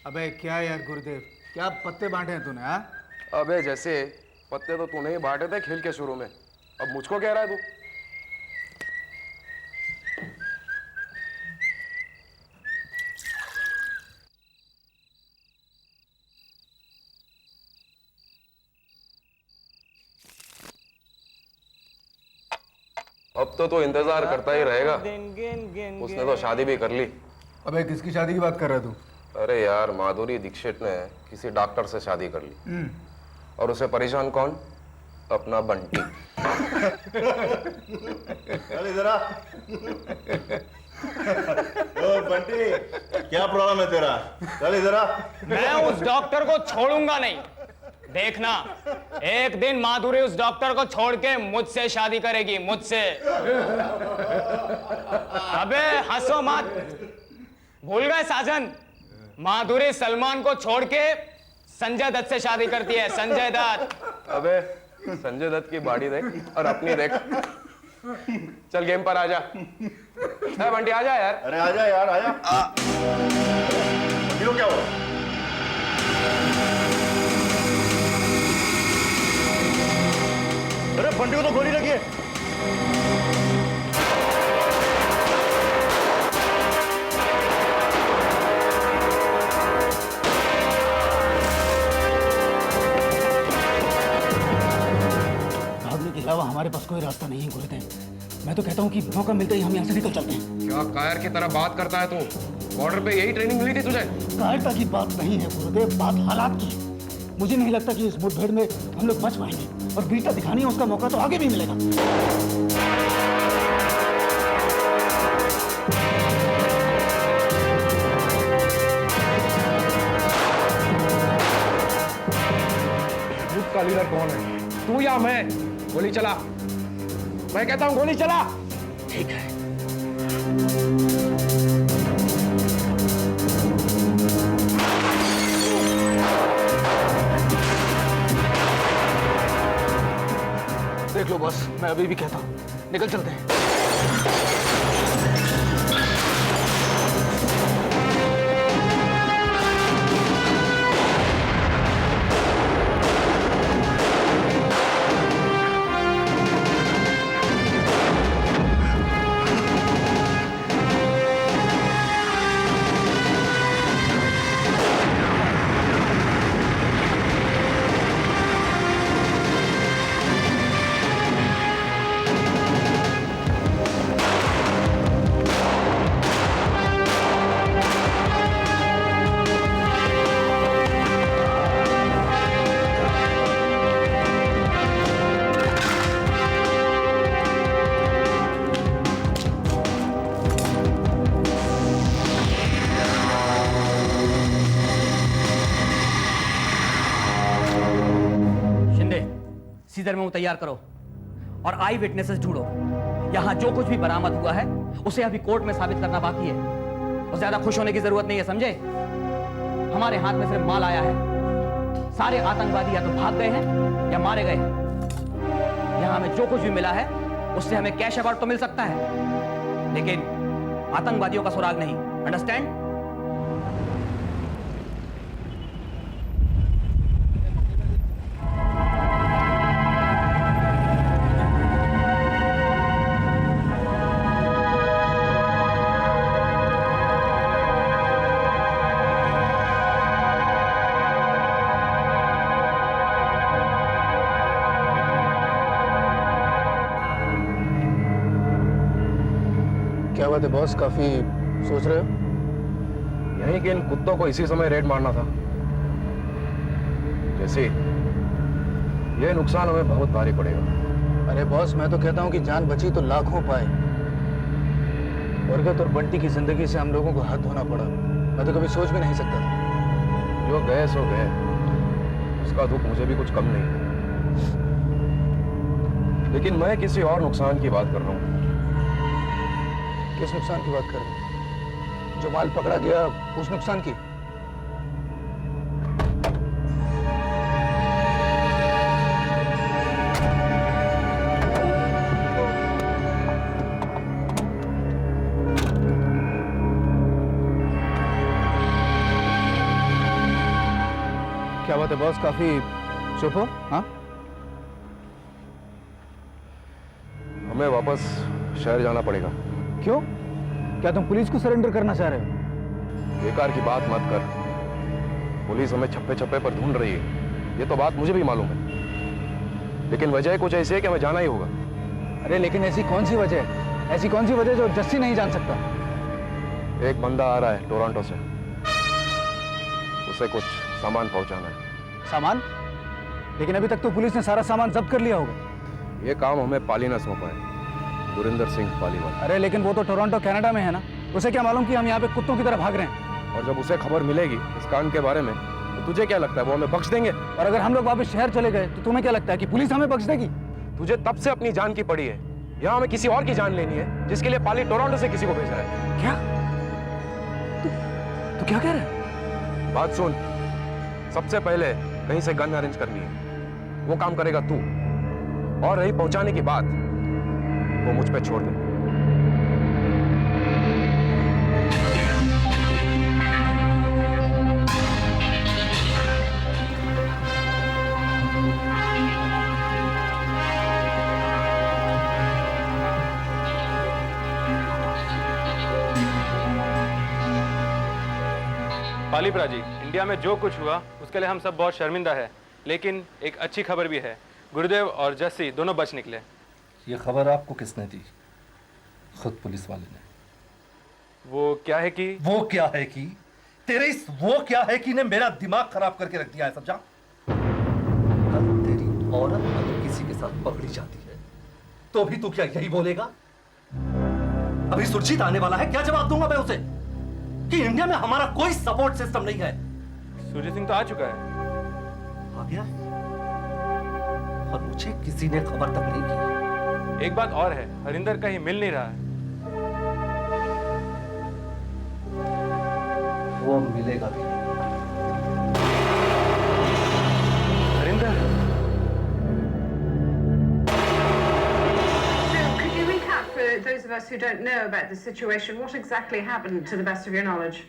अबे क्या यार गुरुदेव, क्या पत्ते बांटे हैं तूने? हाँ, अबे जैसे पत्ते तो तूने ही बांटे थे खेल के शुरू में, अब मुझको कह रहा है तू? अब तो इंतजार करता ही रहेगा। उसने तो शादी भी कर ली। अबे किसकी शादी की बात कर रहा है तू? अरे यार, माधुरी दीक्षित ने किसी डॉक्टर से शादी कर ली। और उसे परेशान कौन? अपना बंटी। अरे जरा ओ बंटी, क्या प्रॉब्लम है तेरा? चल जरा। मैं उस डॉक्टर को छोड़ूंगा नहीं। देखना, एक दिन माधुरी उस डॉक्टर को छोड़ के मुझसे शादी करेगी, मुझसे। अबे हंसो मत। भूल गए साजन, माधुरी सलमान को छोड़ के संजय दत्त से शादी करती है, संजय दत्त। अबे संजय दत्त की बॉडी देख और अपनी देख। चल गेम पर आजा। बंटी आजा यार। अरे आजा यार, आजा। बंटी को क्या हुआ? अरे बंटी को तो गोली लगी है। भागने के अलावा हमारे पास कोई रास्ता नहीं है गुरुदेव। मैं तो कहता हूँ कि मौका मिलते ही हम यहाँ से निकल चलते हैं। क्या कायर की तरह बात करता है तू? बॉर्डर पे यही ट्रेनिंग मिली थी तुझे? कायरता की बात नहीं है गुरुदेव, बात हालात की है। मुझे नहीं लगता कि इस मुठभेड़ में हम लोग बच पाएंगे, और वीरता दिखानी है उसका मौका तो आगे भी मिलेगा। ग्रुप का लीडर कौन है, तू या मैं? गोली चला। मैं कहता हूं गोली चला। ठीक है। देख लो बॉस, मैं अभी भी कहता हूं निकल चलते हैं। सीजर में तैयार करो और आई विटनेसेस ढूंढो। यहां जो कुछ भी बरामद हुआ है उसे अभी कोर्ट में साबित करना बाकी है, और ज्यादा खुश होने की जरूरत नहीं है, समझे? हमारे हाथ में सिर्फ माल आया है। सारे आतंकवादी या तो भाग गए हैं या मारे गए हैं। यहां हमें जो कुछ भी मिला है उससे हमें कैश अवार्ड तो मिल सकता है, लेकिन आतंकवादियों का सुराग नहीं। अंडरस्टैंड? क्या बात है बॉस, काफी सोच रहे हो? यहीं कि इन कुत्तों को इसी समय रेड मारना था। जैसे ये नुकसान हमें बहुत भारी पड़ेगा। अरे बॉस, मैं तो कहता हूँ कि जान बची तो लाखों पाए। बरगद और बंटी की जिंदगी से हम लोगों को हाथ धोना पड़ा। मैं तो कभी सोच भी नहीं सकता था। जो गए सो गए, उसका दुख मुझे भी कुछ कम नहीं। लेकिन मैं किसी और नुकसान की बात कर रहा हूँ। किस नुकसान की बात कर रहे हैं? जो माल पकड़ा गया उस नुकसान की? क्या बात है बॉस, काफी चुप हो? हाँ, हमें वापस शहर जाना पड़ेगा। क्यों? क्या तुम पुलिस को सरेंडर करना चाह रहे हो? बेकार की बात मत कर। पुलिस हमें छप्पे छप्पे पर ढूंढ रही है, ये तो बात मुझे भी मालूम है, लेकिन वजह कुछ ऐसी है कि हमें जाना ही होगा। अरे लेकिन ऐसी कौन सी वजह है? ऐसी कौन सी वजह जो जस्सी नहीं जान सकता? एक बंदा आ रहा है टोरंटो से, उसे कुछ सामान पहुंचाना है। सामान? लेकिन अभी तक तो पुलिस ने सारा सामान जब्त कर लिया होगा। ये काम हमें पाली ने सौंपा है, गुरिंदर सिंह पालीवाल। अरे लेकिन वो तो टोरंटो कनाडा में है ना, उसे क्या मालूम कि हम यहाँ पे कुत्तों की तरह भाग रहे हैं? और जब उसे खबर मिलेगी इस कांड के बारे में, तो तुझे क्या लगता है वो हमें बख्श देंगे? और अगर हम लोग वापस शहर चले गए तो तुम्हें क्या लगता है कि पुलिस हमें बख्श देगी? तुझे तब से अपनी जान की पड़ी है, यहाँ हमें किसी और की जान लेनी है जिसके लिए पाली टोरंटो से किसी को भेज रहा है। क्या? तू क्या कह रहा है? बात सुन, सबसे पहले कहीं से गन अरेंज करनी है, वो काम करेगा तू, और रही पहुंचाने की बात, वो मुझ पे छोड़ दे। पालीप्रा जी, इंडिया में जो कुछ हुआ उसके लिए हम सब बहुत शर्मिंदा है, लेकिन एक अच्छी खबर भी है। गुरुदेव और जस्सी दोनों बच निकले। ये खबर आपको किसने दी? खुद पुलिस वाले ने। वो क्या है कि तेरे इस वो क्या है कि ने मेरा दिमाग खराब करके रख दिया है, समझा? कल तेरी औरत अगर किसी के साथ पकड़ी जाती है तो भी तू क्या यही बोलेगा? अभी सुरजीत आने वाला है, क्या जवाब दूंगा मैं उसे कि इंडिया में हमारा कोई सपोर्ट सिस्टम नहीं है? सूर्य सिंह तो आ चुका है। आ गया है? और मुझे किसी ने खबर तक नहीं की। एक बात और है, हरिंदर कहीं मिल नहीं रहा है। वो मिलेगा भी नहीं। Harinder, Could you recap for those of us who don't know about the situation, what exactly happened to the best of your knowledge?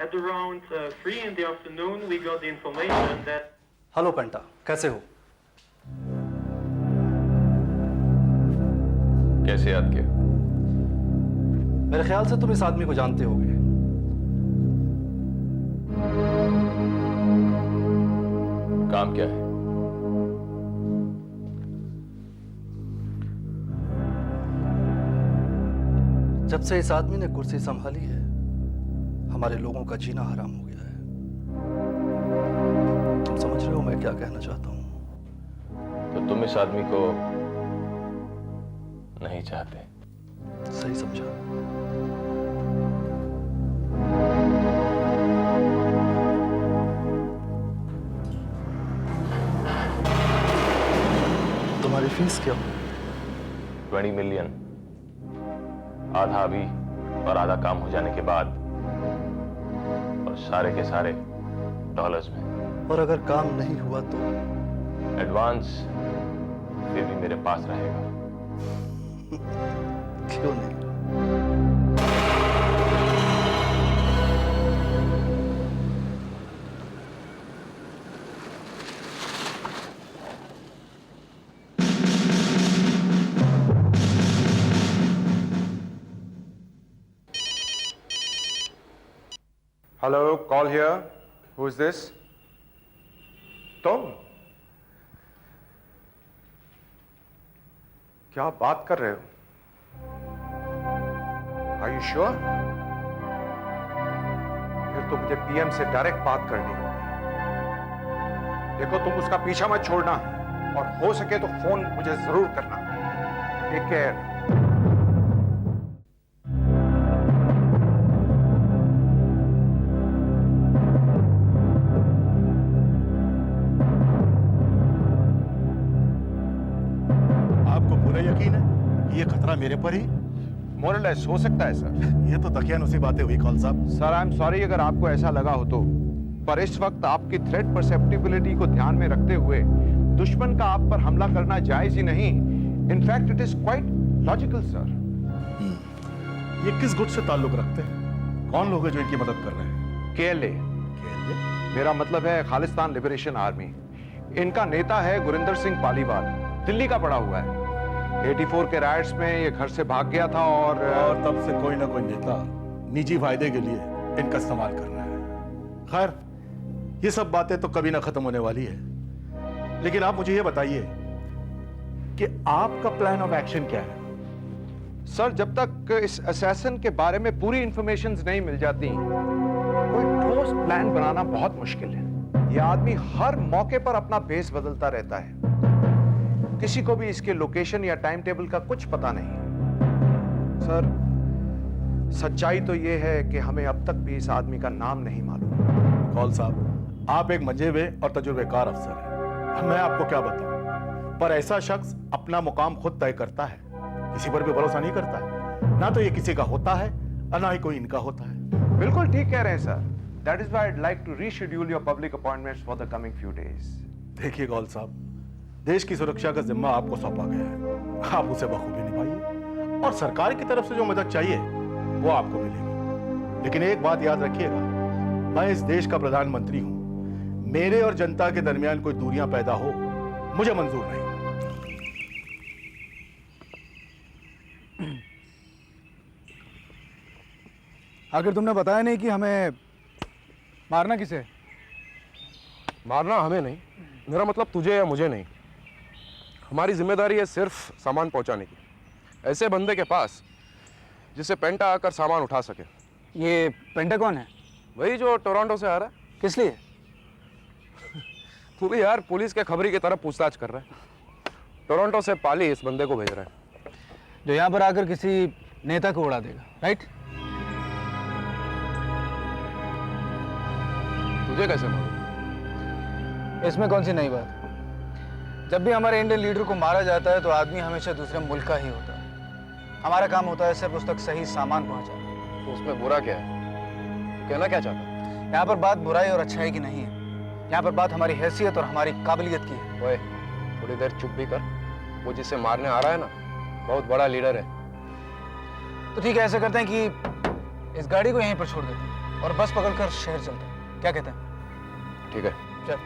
At around 3 in the afternoon, we got the information that... hello Penta, कैसे हो? कैसे याद किया? मेरे ख्याल से तुम इस आदमी को जानते होगे। काम क्या है? जब से इस आदमी ने कुर्सी संभाली है, हमारे लोगों का जीना हराम हो गया है। तुम समझ रहे हो मैं क्या कहना चाहता हूं? तो तुम इस आदमी को नहीं चाहते? सही समझा। तुम्हारी फीस क्या हो? 20 मिलियन, आधा अभी और आधा काम हो जाने के बाद, और सारे के सारे डॉलर्स में। और अगर काम नहीं हुआ तो? एडवांस फिर भी मेरे पास रहेगा। क्यों नहीं? Hello, call here. Who is this? तुम? क्या बात कर रहे हो? Are you sure? फिर तो मुझे पीएम से डायरेक्ट बात करनी होगी। देखो, तुम उसका पीछा मत छोड़ना, और हो सके तो फोन मुझे जरूर करना। Take care. ये खतरा मेरे पर ही मोरलेस हो सकता है सर। ये तो दकियानुसी बातें हुई कौल साहब। सर, आई एम सॉरी अगर आपको ऐसा लगा हो तो, पर इस वक्त आपकी थ्रेट परसेप्टिबिलिटी को ध्यान में रखते हुए दुश्मन का आप पर हमला करना जायज ही नहीं। In fact it is quite logical sir. ये किस गुट से ताल्लुक रखते हैं? कौन लोग हैं जो इनकी मदद कर रहे हैं? केएलए। केएलए? मेरा मतलब है खालिस्तान लिबरेशन आर्मी। इनका नेता है गुरिंदर सिंह पालीवाल, दिल्ली का पड़ा हुआ है। 84 के राइट्स में ये घर से भाग गया था और तब से कोई ना कोई नेता निजी फायदे के लिए इनका इस्तेमाल कर रहा है। खैर, ये सब बातें तो कभी ना खत्म होने वाली है। लेकिन आप मुझे ये बताइए कि आपका प्लान ऑफ एक्शन क्या है? सर, जब तक इस असैसिन के बारे में पूरी इंफॉर्मेशन नहीं मिल जाती, कोई ठोस प्लान बनाना बहुत मुश्किल है। यह आदमी हर मौके पर अपना बेस बदलता रहता है। किसी को भी इसके लोकेशन या टाइम टेबल का कुछ पता नहीं। सर, सच्चाई तो यह है कि हमें अब तक भी इस आदमी का नाम नहीं मालूम। कौल साहब, आप एक मंजे हुए और तजुर्बेकार अफसर हैं। मैं आपको क्या बताऊं, पर ऐसा शख्स अपना मुकाम खुद तय करता है, किसी पर भी भरोसा नहीं करता है। ना तो ये किसी का होता है और ना ही कोई इनका होता है। बिल्कुल ठीक कह रहे हैं sir. That is why I'd like to reschedule your public appointments for the coming few days. देखिए गौल साहब, देश की सुरक्षा का जिम्मा आपको सौंपा गया है, आप उसे बखूबी निभाइए और सरकार की तरफ से जो मदद चाहिए वो आपको मिलेगी। लेकिन एक बात याद रखिएगा, मैं इस देश का प्रधानमंत्री हूं। मेरे और जनता के दरमियान कोई दूरियां पैदा हो, मुझे मंजूर नहीं। आखिर तुमने बताया नहीं कि हमें मारना किसे? मारना हमें नहीं, मेरा मतलब तुझे या मुझे नहीं। हमारी जिम्मेदारी है सिर्फ सामान पहुंचाने की, ऐसे बंदे के पास जिसे पेंटा आकर सामान उठा सके। ये पेंटा कौन है? वही जो टोरंटो से आ रहा है। किस लिए? तू भी यार पुलिस के खबरी की तरह पूछताछ कर रहा है। टोरंटो से पाली इस बंदे को भेज रहा है, जो यहाँ पर आकर किसी नेता को उड़ा देगा, राइट? तुझे कैसे मालूम? इसमें कौन सी नई बात? जब भी हमारे इंडियन लीडर को मारा जाता है तो आदमी हमेशा दूसरे मुल्क का ही होता है। हमारा काम होता है सिर्फ उस तक सही सामान पहुंचाना। तो उसमें बुरा क्या है? कहना क्या चाहता है? यहाँ पर बात बुराई और अच्छाई की नहीं है, यहाँ पर बात हमारी हैसियत और हमारी काबिलियत की है। ओए, थोड़ी देर चुप भी कर। वो जिसे मारने आ रहा है ना, बहुत बड़ा लीडर है। तो ठीक है, ऐसा करते हैं कि इस गाड़ी को यहीं पर छोड़ देते हैं और बस पकड़कर शहर चलते हैं। क्या कहते हैं? ठीक है, चल।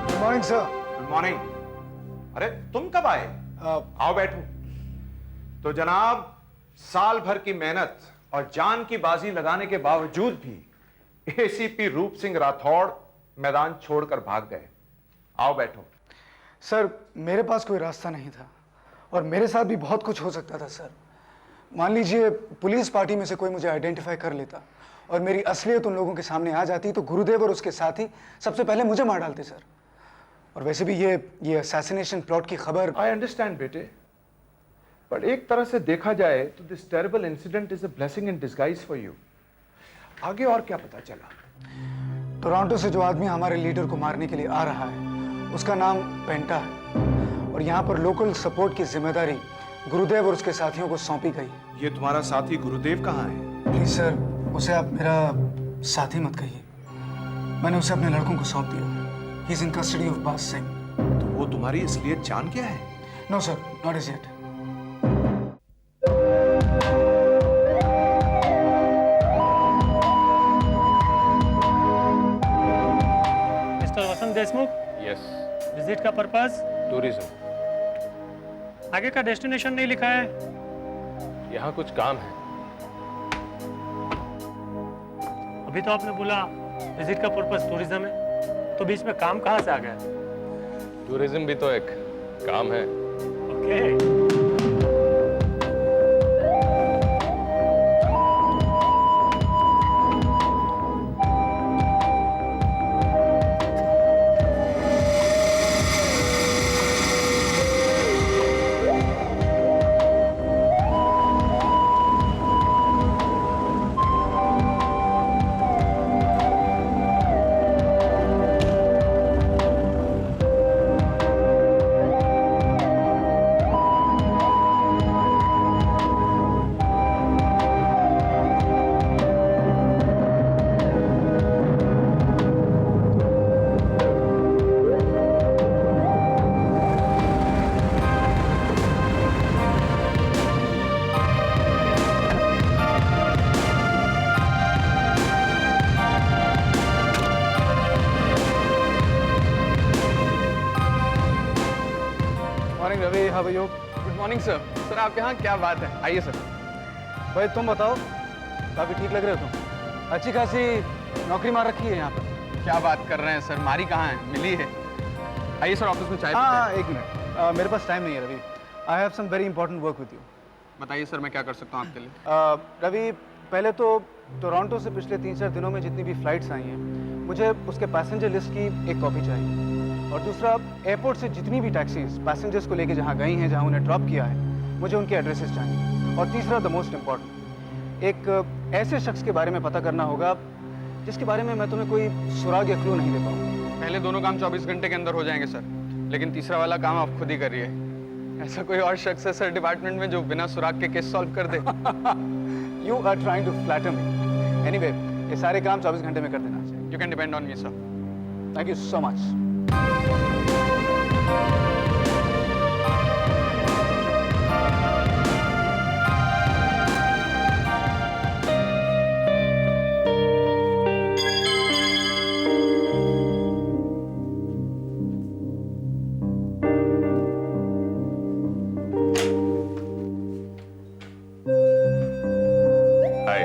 Good morning sir. Good morning. अरे तुम कब आए? आओ बैठो। तो जनाब, साल भर की मेहनत और जान की बाजी लगाने के बावजूद भी एसीपी रूप सिंह राठौड़ मैदान छोड़कर भाग गए। आओ बैठो। सर, मेरे पास कोई रास्ता नहीं था और मेरे साथ भी बहुत कुछ हो सकता था सर। मान लीजिए पुलिस पार्टी में से कोई मुझे आइडेंटिफाई कर लेता और मेरी असलियत उन लोगों के सामने आ जाती तो गुरुदेव और उसके साथी सबसे पहले मुझे मार डालते सर। और वैसे भी ये असैसिनेशन प्लॉट की खबर। आई अंडरस्टैंड बेटे, पर एक तरह से देखा जाए तो this terrible incident is a blessing in disguise for you. आगे और क्या पता चला? टोरंटो से जो आदमी हमारे लीडर को मारने के लिए आ रहा है उसका नाम पेंटा है और यहाँ पर लोकल सपोर्ट की जिम्मेदारी गुरुदेव और उसके साथियों को सौंपी गई। ये तुम्हारा साथी गुरुदेव कहाँ है? प्लीज सर, उसे आप मेरा साथी मत कहिए। मैंने उसे अपने लड़कों को सौंप दिया। He is in custody of Bas Singh. तो वो तुम्हारी असलियत जान गया है? No sir, not as yet. Mister Vasant Deshmukh. Yes. Visit का पर्पस? टूरिज्म। आगे का डेस्टिनेशन नहीं लिखा है। यहाँ कुछ काम है। अभी तो आपने बोला विजिट का पर्पस टूरिज्म है, तो बीच में काम कहाँ से आ गया? टूरिज्म भी तो एक काम है। Okay. How are you? Good morning sir. Sir आप यहाँ, क्या बात है, आइए सर। भाई तुम बताओ, काफ़ी ठीक लग रहे हो तुम। अच्छी खासी नौकरी मार रखी है यहाँ पर। क्या बात कर रहे हैं सर, मारी कहाँ है, मिली है। आइए सर ऑफिस में चाय पीते हैं। हाँ, एक मिनट, मेरे पास टाइम नहीं है Ravi. I have some very important work with you. बताइए सर, मैं क्या कर सकता हूँ आपके लिए। रवि, पहले तो टोरंटो से पिछले 3-4 दिनों में जितनी भी फ्लाइट्स आई हैं, मुझे उसके पैसेंजर लिस्ट की एक कॉपी चाहिए। और दूसरा, एयरपोर्ट से जितनी भी टैक्सीज पैसेंजर्स को लेके जहाँ गई हैं, जहाँ उन्हें ड्रॉप किया है, मुझे उनके एड्रेसेस चाहिए। और तीसरा, द मोस्ट इम्पॉर्टेंट, एक ऐसे शख्स के बारे में पता करना होगा जिसके बारे में मैं तुम्हें कोई सुराग या क्लू नहीं दे पाऊँ। पहले दोनों काम 24 घंटे के अंदर हो जाएंगे सर, लेकिन तीसरा वाला काम आप खुद ही करिए। ऐसा कोई और शख्स है सर डिपार्टमेंट में जो बिना सुराग के केस सॉल्व कर दे? You are trying to flatter me. Anyway, ये सारे काम 24 घंटे में कर देना चाहिए। You can depend on me sir. Thank you so much. Hi.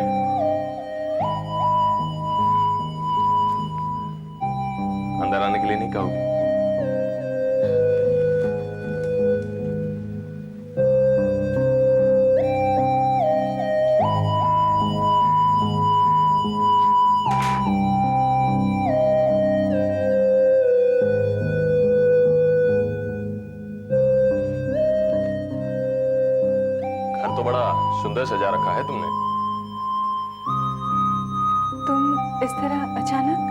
अंदर आने के लिए नहीं कहोगे? घर तो बड़ा सुंदर सजा रखा है तुमने। तुम इस तरह अचानक?